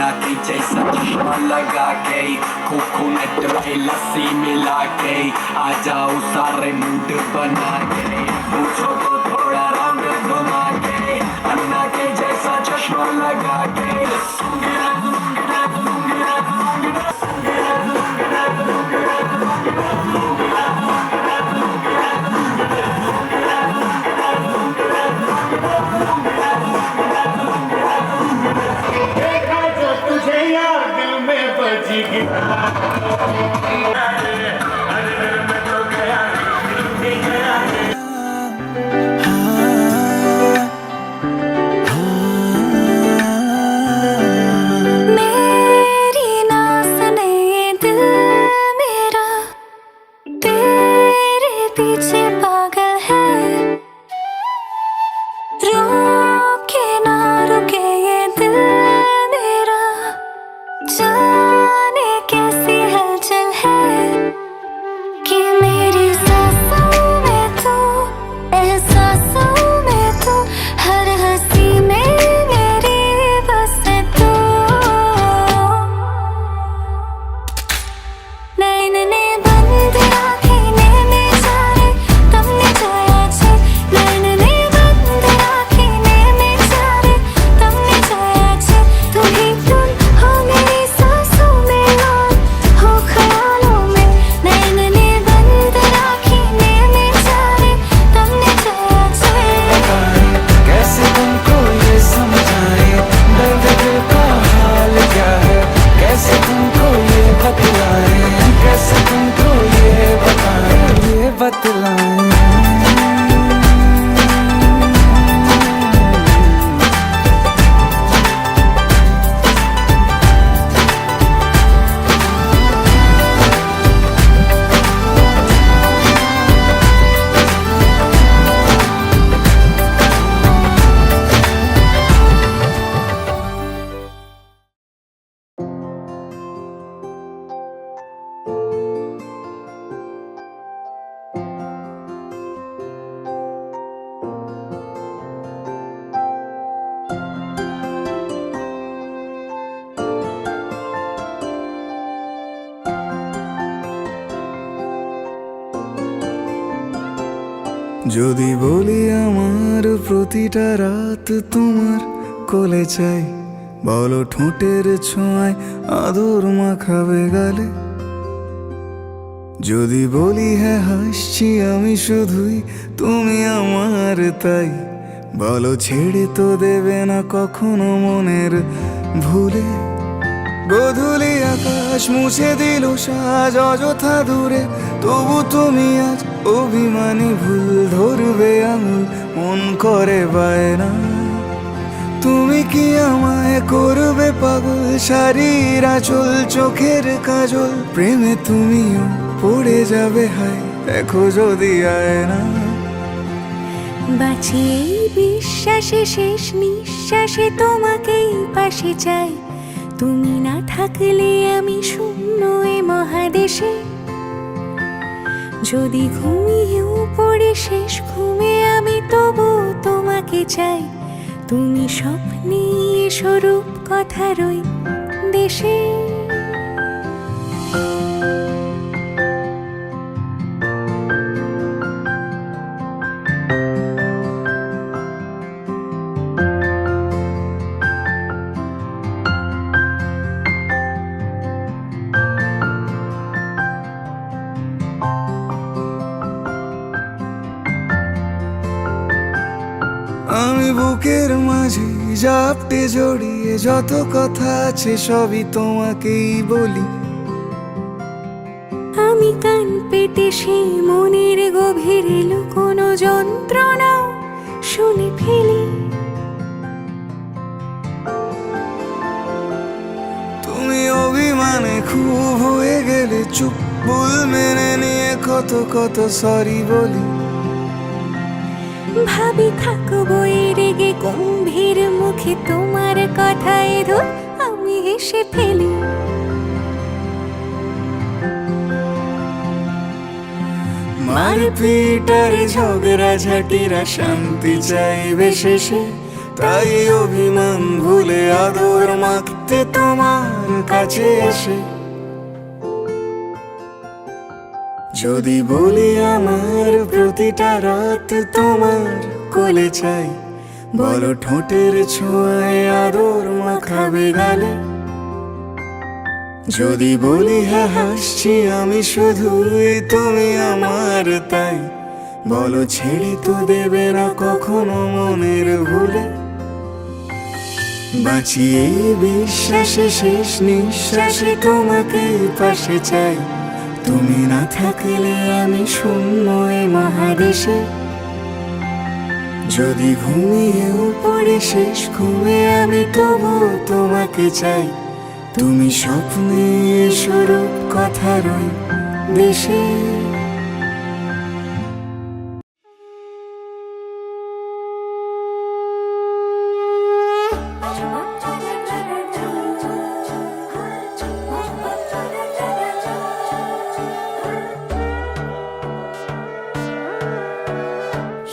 अन्ना के जैसा चश्मा लगा के कोकोनट में लस्सी मिला के आ जाओ सारे मूड बना के पूछो तो थोड़ा राउंड घुमा के अन्ना के जैसा चश्मा लगा के देखा जो तुझे यार दिल में बजी मेरी ना सुने दिल मेरा तेरे पीछे पागल है रोके ना रुके ये दिल मेरा जाने कैसी हलचल है कि मेरी सांसों में तू एहसासों में तू हर हंसी में मेरी बस तू नैन ने बंद आँखें नैने चाहे तमने जाया छे नैन ने बंद आँखें नैने चाहे तमने जाया छे तू ही तुम हो मेरी सांसों में और हो ख्यालों में नैन ने बंद आँखें नैने चाहे तमने जाया छे कैसे तुमको ये समझाए दर्द दिल का हाल क्या है कैसे तुमको ये बतलाए कैसे तुमको ये बतलाए যদি বলি আমার প্রতিটা রাত তোমার কোলে চাই বলো ঠোঁটের ছোঁয়ায় আদর মাখাবে গালে যদি বলি হ্যাঁ হাসছি আমি শুধুই তুমি আমার তাই বলো ছেড়ে তো দেবে না কখনো মনের ভুলে গোধূলি আকাশ মুছে দিল সাজ অযথা দূরে তবু তুমি আজ অভিমানী ভুল ধরবে আঙুল মন করে বায়না তুমি কি আমায় করবে পাগল শাড়ির আঁচল চোখের কাজল প্রেমে তুমিও পড়ে যাবে হায় দেখো যদি আয়না বাঁচি এই বিশ্বাসে শেষ নিঃশ্বাসে তোমাকেই পাশে চাই তুমি না থাকলে আমি শূন্য এ মহাদেশে যদি ঘুমিয়েও পড়ে শেষ ঘুমে আমি তবু তোমাকে চাই তুমি স্বপ্নে স্বরূপ কথার ওই দেশে আমি বুকের মাঝে জাপটে জড়িয়ে যত কথা আছে সবই তোমাকেই বলি আমি কান পেতে সেই মনের গভীরে লুকোনো যন্ত্রণা শুনে ফেলি তুমি অভিমানে খুব হয়ে গেলে চুপ ভুল মেনে নিয়ে কত কত সরি বলি ভাবি থাকবো এই রেগে গম্ভীর মুখে তোমার কথায় ধর আমি হেসে ফেলি মারপিট আর ঝগড়া ঝাঁটিরা শান্তি চাইবে শেষে তাই অভিমান ভুলে আদর মাখতে তোমার কাছে এসে যদি বলি আমার প্রতিটা রাত তোমার কোলে চাই, বলো ঠোঁটের ছোঁয়ায় আদর মাখাবে গালে। যদি বলি হ্যাঁ হাসছি আমি শুধুই তুমি আমার তাই, বলো ছেড়ে তো দেবে না কখনো মনের ভুলে। বাঁচিয়ে বিশ্বাসে শেষ নিঃশ্বাসে তোমাকে পাশে চাই, তুমি না থাকলে আমি শূন্য এ মহাদেশে। যদি ঘুমিয়েও পড়ি শেষ ঘুমে আমি তবু তোমাকে চাই, তুমি স্বপ্নে স্বরূপ কথার ওই দেশে।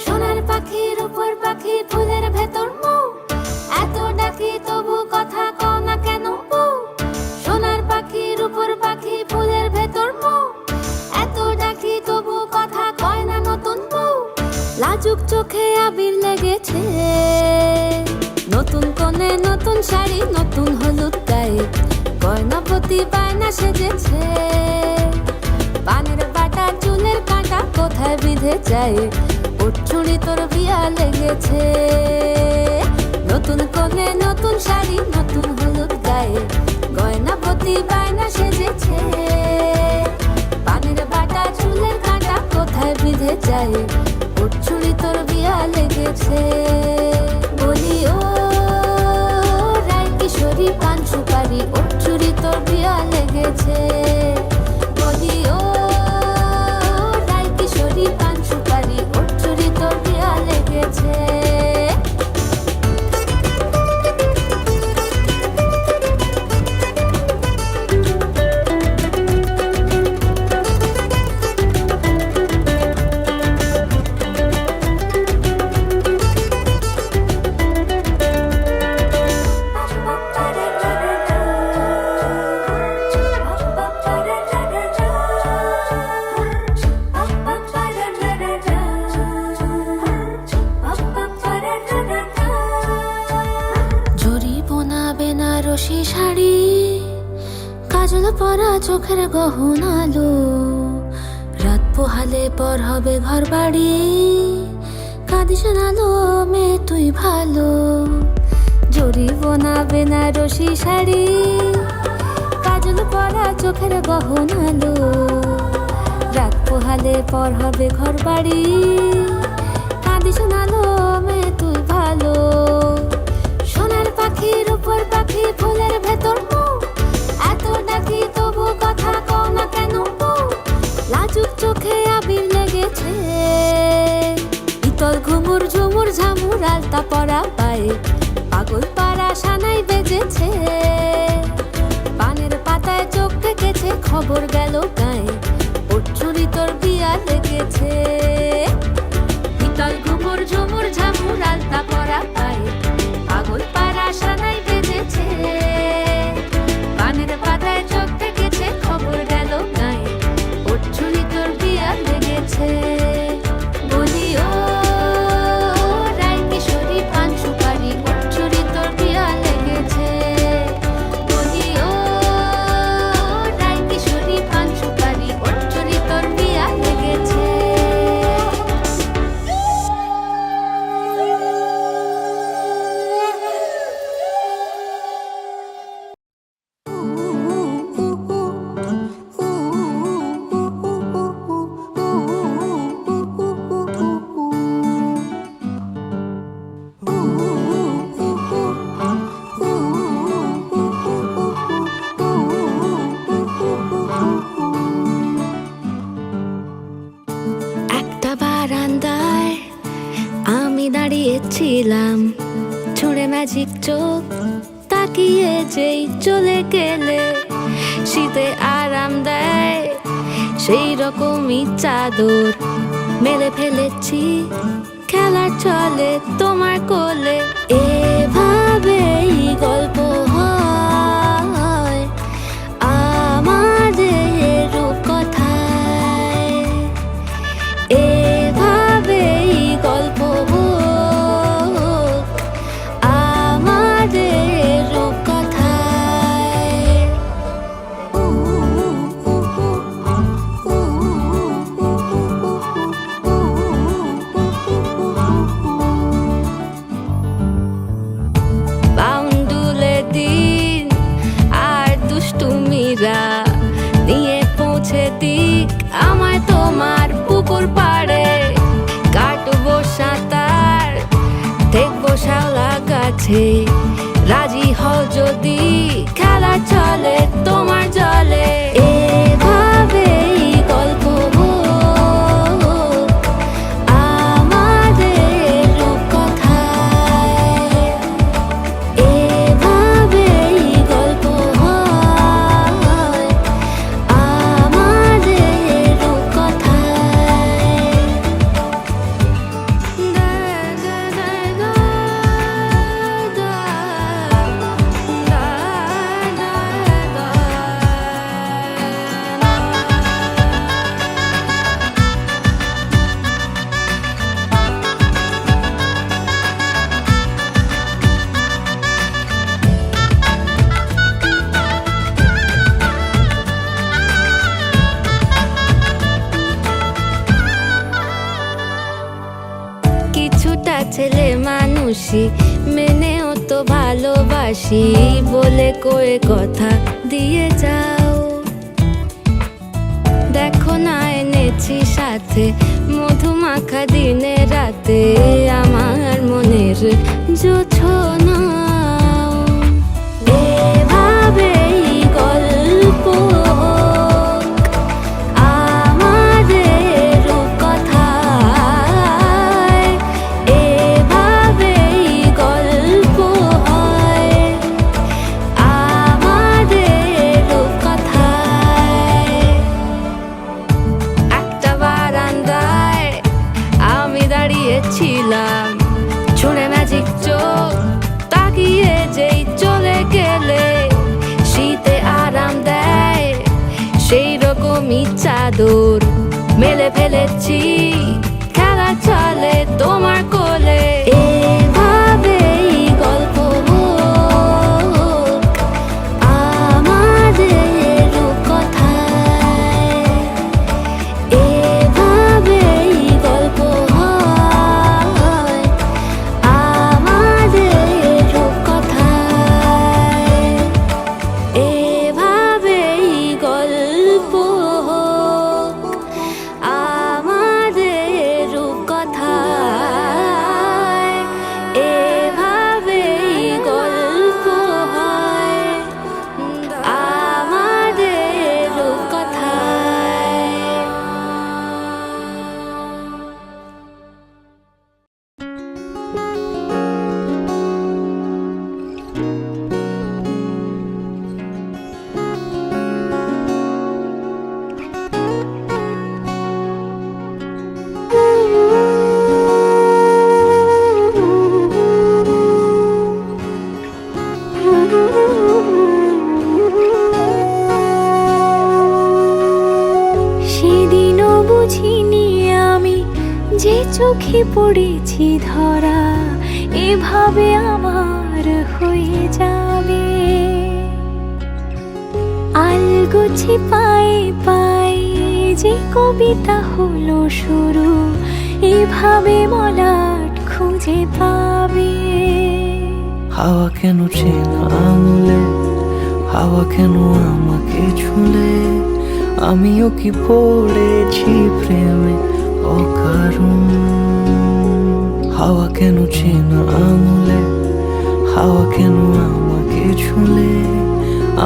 সোনার পাখির উপর পাখি ফুলের ভেতর মৌ, এত ডাকি তবু কথা কও না কেন বউ। সোনার পাখির উপর পাখি ফুলের ভেতর মৌ, এত ডাকি তবু কথা কয় না নতুন বউ। লাজুক চোখে আবির লেগেছে, নতুন কোণে নতুন শাড়ি নতুন হলুদ গায়ে, গয়না প্রতি বায়না সেজেছে। পানের বাটা চুলের কাঁটা কোথায় বিঁধে যায়, উঠছুড়ি তোর বিয়া লেগেছে। নতুন কোণে নতুন শাড়ি নতুন হলুদ গায়ে, গয়না প্রতি বায়না সেজেছে। পানের বাটা চুলের কাঁটা কোথায় বিঁধে যায়, উঠছুড়ি তোর বিয়া লেগেছে। বলি ও রায় কিশোরী পান সুপারি, উঠছুড়ি তোর বিয়া লেগেছে। বলি ও রায় কিশোরী পান সুপারি, উঠছুড়ি তোর বিয়া লেগেছে। বেনারসি শাড়ি, কাজল পরা চোখের গহনালো, রাত পোহালে পর হবে ঘর বাড়ি, কাঁদিস নালো মেয়ে তুই ভালো। জরি বোনা বেনারসি শাড়ি, কাজল পরা চোখের গহনালো, রাত পোহালে পর হবে ঘর বাড়ি, কাঁদিস নালো মেয়ে তুই ভালো। সোনার পাখির উপর পাখি ফুলের ভেতর মৌ, এত ডাকি তবু কথা কও না কেন বউ। লাজুক চোখে আবির লেগেছে, ইতল ঘুমুর ঝুমুর ঝামুর আলতা পরা পায়ে, পাগল পাড়া সানাই বেজেছে। পানের পাতায় চোখ থেকেছে খবর গেল গায়ে, উঠছুড়ি তোর বিয়া লেগেছে। ইতল ঘুমুর ঝুমুর ঝামুর আলতা পরা পায়ে, পাগল পাড়া সানাই বেজেছে। পানের পাতায় চোখ থেকেছে খবর গেল গায়ে, উঠছুড়ি তোর বিয়া লেগেছে। বলি ও রায় কিশোরী পান সুপারি, উঠছুড়ি তোর বিয়া লেগেছে। বলি ও রায় কিশোরী পান সুপারি, উঠছুড়ি তোর বিয়া লেগেছে। একটা বারান্দায় আমি দাঁড়িয়েছিলাম, ছুঁড়ে ম্যাজিক চোখ তাকিয়ে যেই চলে গেলে, শীতে আরাম দেয় সেই রকমই চাদর মেলে ফেলেছি খেলা চলে তোমার কোলে এভাবেই গল্প হয় আমাদের রূপকথায় এভাবেই গল্প হোক আমাদের রূপকথায় বাউন্ডুলে দিন আর দুষ্টুমিরা নিয়ে পৌঁছে দিক আমায় তোমার পুকুর পাড়ে কাটবো সাঁতার দেখবো শাওলা গাছে রাজি হও যদি খেলা চলে তোমার জলে এভাবেই গল্প হোক আমাদের রূপকথায় এভাবেই গল্প হয় আমাদের রূপকথায় কিছুটা ছেলে মানুষই মেনেও তো ভালোবাসি বলে কয়ে কথা দিয়ে যাও দেখো না এনেছি সাথে মধুমাখা দিনে রাতে আমার মনের জোছনা এভাবেই গল্প হোক আমাদের রূপকথায় এভাবেই গল্প হয় আমাদের রূপকথায় একটা বারান্দায় আমি দাঁড়িয়েছিলাম ছুঁড়ে ম্যাজিক চোখ তাকিয়ে যেই চলে গেলে শীতে আরাম দেয় সেই রকমই চাদর মেলে ফেলেছি খেলা চলে তোমার কোলে এভাবেই গল্প হোক আমাদের রূপকথায় এভাবেই গল্প হয় আমাদের রূপকথায় এভাবেই গল্প হোক আমাদের রূপকথায় এভাবেই গল্প হয় আমাদের রূপকথায় সেদিনও বুঝিনি আমি যে চোখে পড়েছি ধরা এভাবে আমার হয়ে যাবে আলগোছে পায়ে পায়ে যে কবিতা হলো শুরু এভাবে মলাট খুঁজে পাবে হাওয়া কেন চেনা আঙুলে হাওয়া কেন আমাকে ছুলে আমিও কি পড়েছি প্রেমে অকারণ হাওয়া কেন চেনা আঙুলে হাওয়া কেন আমাকে ছুলে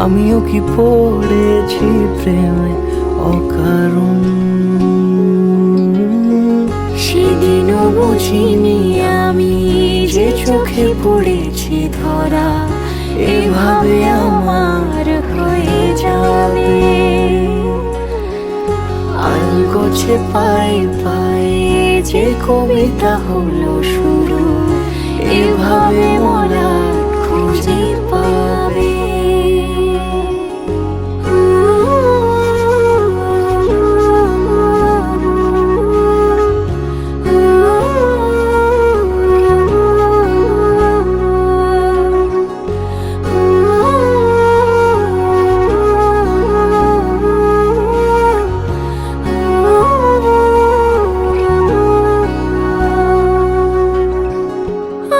আমিও কি পড়েছি প্রেমে অকারণ সেদিনও বুঝিনি আমি যে চোখে পড়েছি ধরা এভাবে আমার হয়ে যাবে আলগোছে পায়ে পায়ে যে কবিতা হলো শুরু, এভাবে মলাট খুঁজে পাবে।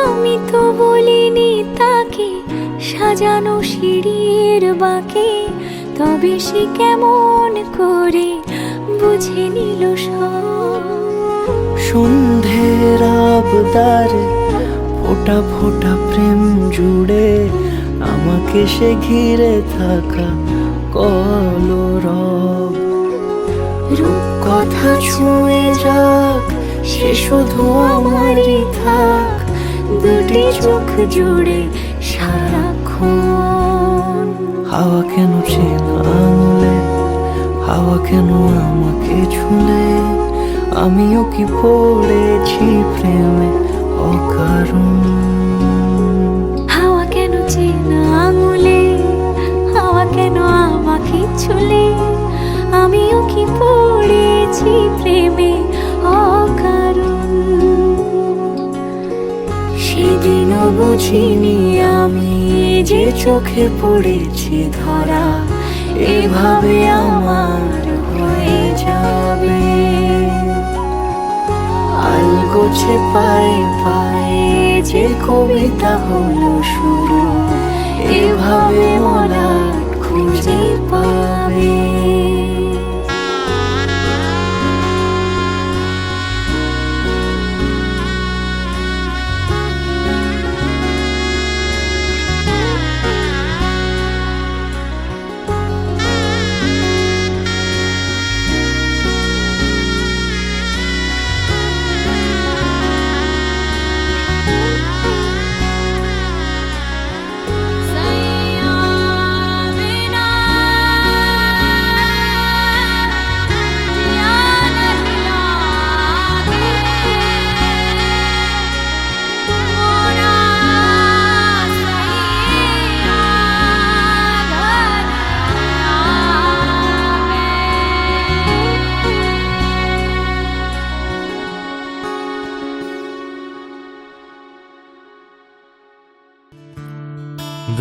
আমি তো বলিনি তাকে সাজানো সিঁড়ির বাঁকে, তবে সে কেমন করে বুঝে নিল সব। সন্ধ্যের আবদারে ফোটা ফোটা প্রেম জুড়ে আমাকে সে ঘিরে থাকা কলরব। রূপকথা ছুঁয়ে যাক, সে শুধু আমারই থাক, দুটি চোখ জুড়ে সারাক্ষণ। হাওয়া কেন চেনা আঙুলে, হাওয়া কেন আমাকে ছুলে, আমিও কি পড়েছি প্রেমে অকারণ। হাওয়া কেন চেনা আঙুলে, হাওয়া কেন আমাকে ছুলে, আমিও কি পড়েছি প্রেমে অকারণ। সেদিনও বুঝিনি আমি যে চোখে পড়েছি ধরা, এভাবে আমার হয়ে যাবে। আলগোছে পায়ে পায়ে যে কবিতা হলো শুরু, এভাবে মলাট খুঁজে পাবে।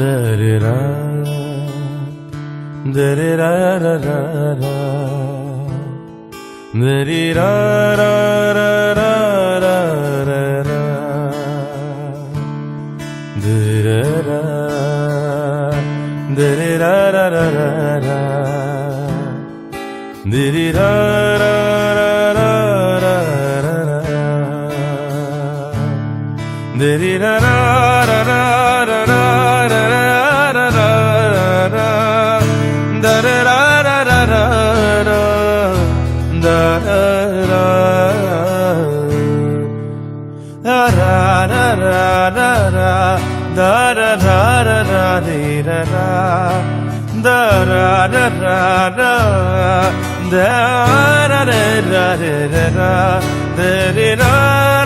Da-da-da, da-da-da-da-da-da, da-da-da-da-da-da-da, da-da-da, da-da-da-da-da-da, da-da-da-da-da